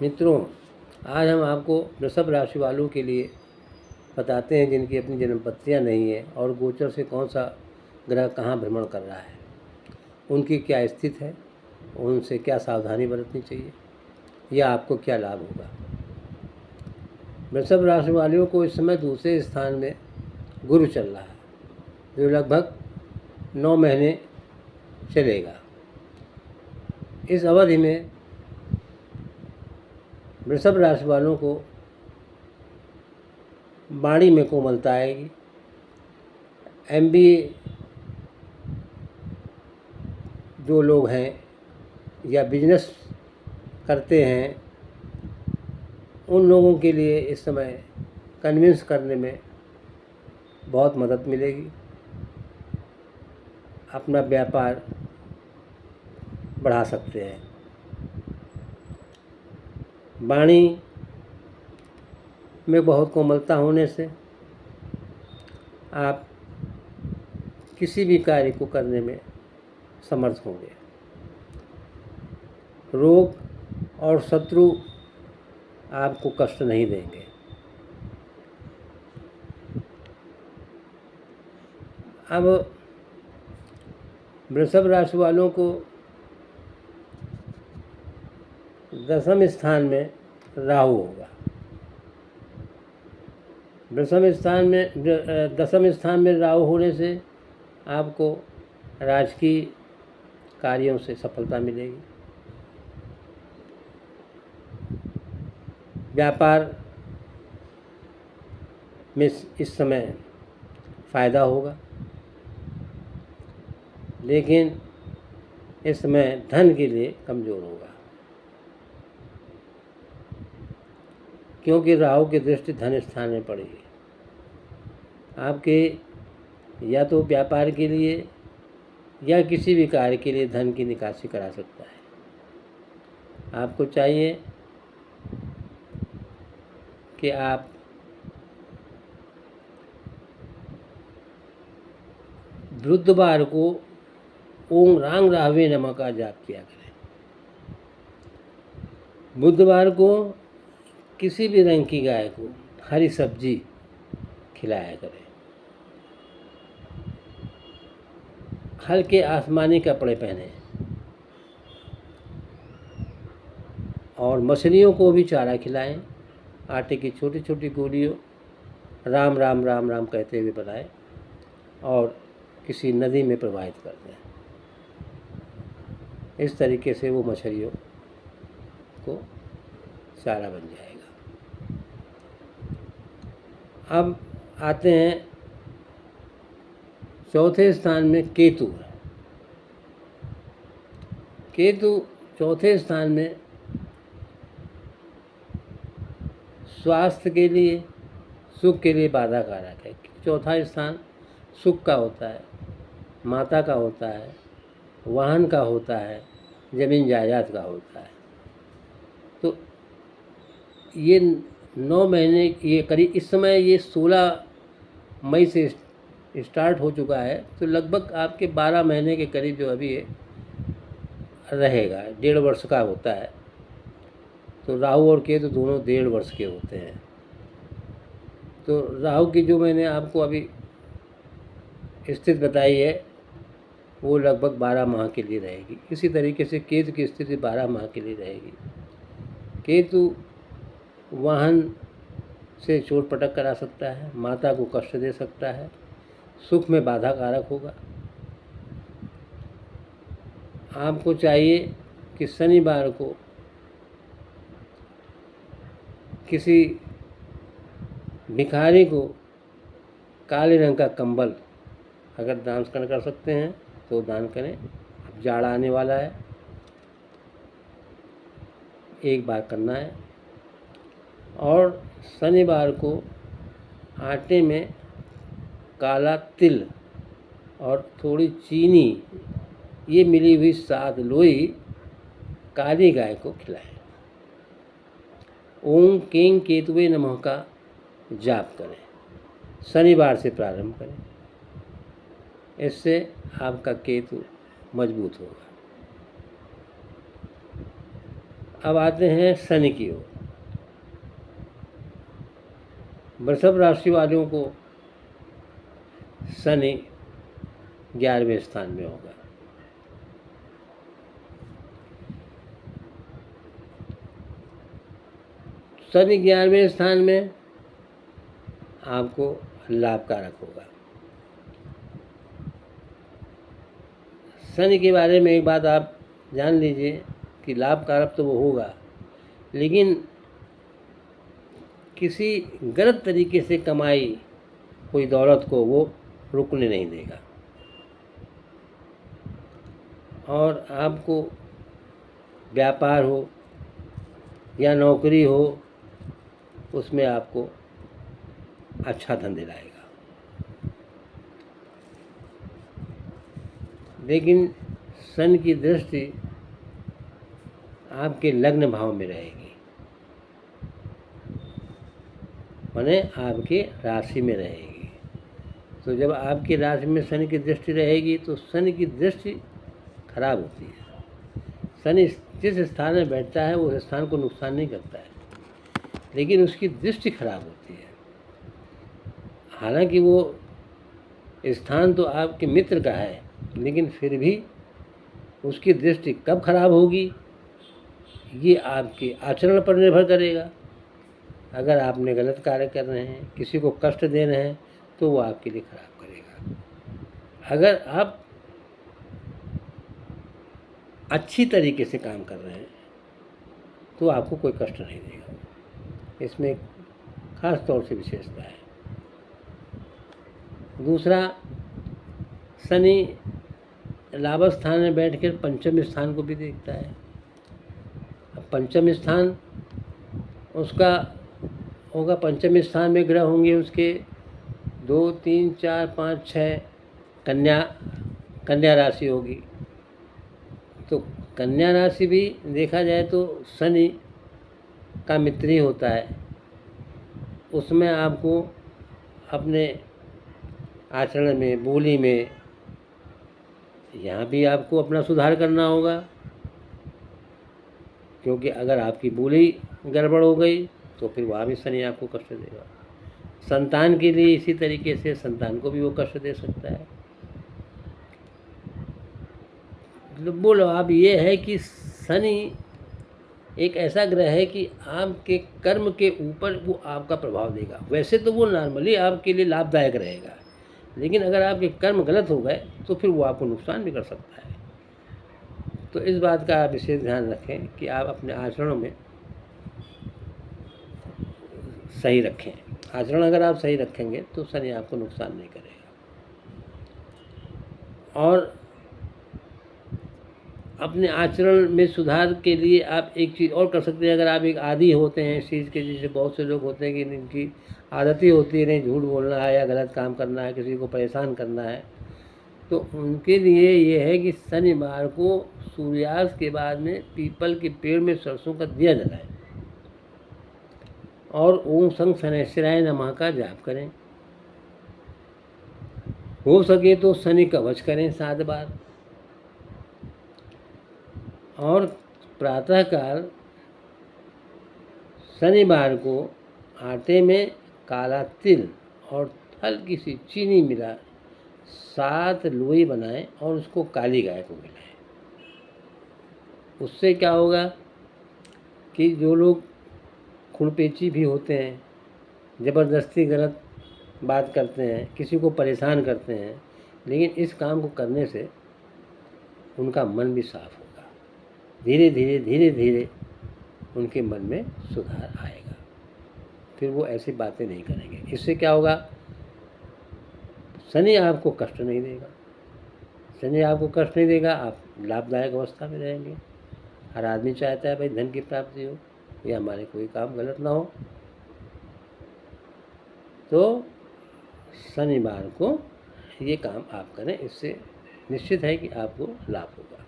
मित्रों, आज हम आपको वृषभ राशि वालों के लिए बताते हैं जिनकी अपनी जन्म पत्रियाँ नहीं है और गोचर से कौन सा ग्रह कहाँ भ्रमण कर रहा है, उनकी क्या स्थिति है, उनसे क्या सावधानी बरतनी चाहिए या आपको क्या लाभ होगा। वृषभ राशि वालों को इस समय दूसरे स्थान में गुरु चल रहा है जो लगभग 9 महीने चलेगा। इस अवधि में वृषभ राशि वालों को वाणी में कोमलता आएगी। MBA जो लोग हैं या बिजनेस करते हैं उन लोगों के लिए इस समय कन्विंस करने में बहुत मदद मिलेगी। अपना व्यापार बढ़ा सकते हैं। वाणी में बहुत कोमलता होने से आप किसी भी कार्य को करने में समर्थ होंगे। रोग और शत्रु आपको कष्ट नहीं देंगे। अब वृषभ राशि वालों को 10वें स्थान में राहु होगा। 10वें स्थान में राहु होने से आपको राजकीय कार्यों से सफलता मिलेगी। व्यापार में इस समय फ़ायदा होगा, लेकिन इस समय धन के लिए कमज़ोर होगा क्योंकि राहु की दृष्टि धन स्थान में पड़ेगी। आपके या तो व्यापार के लिए या किसी भी कार्य के लिए धन की निकासी करा सकता है। आपको चाहिए कि आप बुधवार को ओम रांग राहवे नमः का जाप किया करें। बुधवार को किसी भी रंग की गाय को हरी सब्जी खिलाया करें। हल्के आसमानी कपड़े पहने और मछलियों को भी चारा खिलाएं। आटे की छोटी छोटी गोलियों राम राम राम राम कहते हुए बनाएं और किसी नदी में प्रवाहित कर दें। इस तरीके से वो मछलियों को चारा बन जाएगा। अब आते हैं चौथे स्थान में केतु है। केतु चौथे स्थान में स्वास्थ्य के लिए सुख के लिए बाधा कारक है। चौथा स्थान सुख का होता है, माता का होता है, वाहन का होता है, ज़मीन जायदाद का होता है। तो ये 9 महीने ये करीब इस समय ये 16 मई से स्टार्ट हो चुका है, तो लगभग आपके 12 महीने के करीब जो अभी रहेगा। 1.5 वर्ष का होता है। तो राहु और केतु दोनों 1.5 वर्ष के होते हैं। तो राहु की जो मैंने आपको अभी स्थिति बताई है वो लगभग 12 माह के लिए रहेगी। इसी तरीके से केतु की स्थिति 12 माह के लिए रहेगी। केतु वाहन से चोट पटक करा सकता है, माता को कष्ट दे सकता है, सुख में बाधा कारक होगा। आपको चाहिए कि शनिवार को किसी भिखारी को काले रंग का कंबल अगर दान कर सकते हैं तो दान करें। अब जाड़ा आने वाला है, एक बार करना है। और शनिवार को आटे में काला तिल और थोड़ी चीनी ये मिली हुई 7 लोई काली गाय को खिलाएं। ओम कें केतुवे नमः का जाप करें। शनिवार से प्रारंभ करें, इससे आपका केतु मजबूत होगा। अब आते हैं शनि की ओर। वृषभ राशि वालों को शनि 11वें स्थान में होगा। शनि 11वें स्थान में आपको लाभकारक होगा। शनि के बारे में एक बात आप जान लीजिए कि लाभकारक तो वो होगा, लेकिन किसी गलत तरीके से कमाई हुई दौलत को वो रुकने नहीं देगा, और आपको व्यापार हो या नौकरी हो उसमें आपको अच्छा धन दिलाएगा। लेकिन शनि की दृष्टि आपके लग्न भाव में रहेगी, माने आपके राशि में रहेगी। तो जब आपकी राशि में शनि की दृष्टि रहेगी तो शनि की दृष्टि खराब होती है। शनि जिस स्थान में बैठता है वो स्थान को नुकसान नहीं करता है, लेकिन उसकी दृष्टि खराब होती है। हालांकि वो स्थान तो आपके मित्र का है, लेकिन फिर भी उसकी दृष्टि कब खराब होगी ये आपके आचरण पर निर्भर करेगा। अगर आपने गलत कार्य कर रहे हैं, किसी को कष्ट दे रहे हैं, तो वो आपके लिए खराब करेगा। अगर आप अच्छी तरीके से काम कर रहे हैं तो आपको कोई कष्ट नहीं देगा। इसमें खास तौर से विशेषता है। दूसरा, शनि लाभ स्थान में बैठकर पंचम स्थान को भी देखता है। अब पंचम स्थान उसका होगा, पंचम स्थान में ग्रह होंगे उसके 2, 3, 4, 5, 6 कन्या राशि होगी। तो कन्या राशि भी देखा जाए तो शनि का मित्र ही होता है। उसमें आपको अपने आचरण में, बोली में, यहाँ भी आपको अपना सुधार करना होगा, क्योंकि अगर आपकी बोली गड़बड़ हो गई तो फिर वहाँ भी शनि आपको कष्ट देगा। संतान के लिए इसी तरीके से संतान को भी वो कष्ट दे सकता है। बोलो अब ये है कि शनि एक ऐसा ग्रह है कि आपके कर्म के ऊपर वो आपका प्रभाव देगा। वैसे तो वो नॉर्मली आपके लिए लाभदायक रहेगा, लेकिन अगर आपके कर्म गलत हो गए तो फिर वो आपको नुकसान भी कर सकता है। तो इस बात का आप विशेष ध्यान रखें कि आप अपने आचरणों में सही रखें। आचरण अगर आप सही रखेंगे तो शनि आपको नुकसान नहीं करेगा। और अपने आचरण में सुधार के लिए आप एक चीज़ और कर सकते हैं। अगर आप एक आदी होते हैं इस चीज़ के, जैसे बहुत से लोग होते हैं कि इनकी आदत ही होती है नहीं झूठ बोलना है या गलत काम करना है, किसी को परेशान करना है, तो उनके लिए ये है कि शनिवार को सूर्यास्त के बाद में पीपल के पेड़ में सरसों का दिया जलाएं और ओम संग शनैश्चराय नमः का जाप करें। हो सके तो शनि कवच करें 7 बार। और प्रातःकाल शनिवार को आटे में काला तिल और हल्की सी चीनी मिला 7 लोई बनाएं और उसको काली गाय को खिलाएं। उससे क्या होगा कि जो लोग खुरपेची भी होते हैं, ज़बरदस्ती गलत बात करते हैं, किसी को परेशान करते हैं, लेकिन इस काम को करने से उनका मन भी साफ होगा। धीरे धीरे उनके मन में सुधार आएगा, फिर वो ऐसी बातें नहीं करेंगे। इससे क्या होगा, शनि आपको कष्ट नहीं देगा। शनि आपको कष्ट नहीं देगा, आप लाभदायक अवस्था में रहेंगे। हर आदमी चाहता है भाई धन की प्राप्ति हो या हमारे कोई काम गलत ना हो। तो शनिवार को ये काम आप करें, इससे निश्चित है कि आपको लाभ होगा।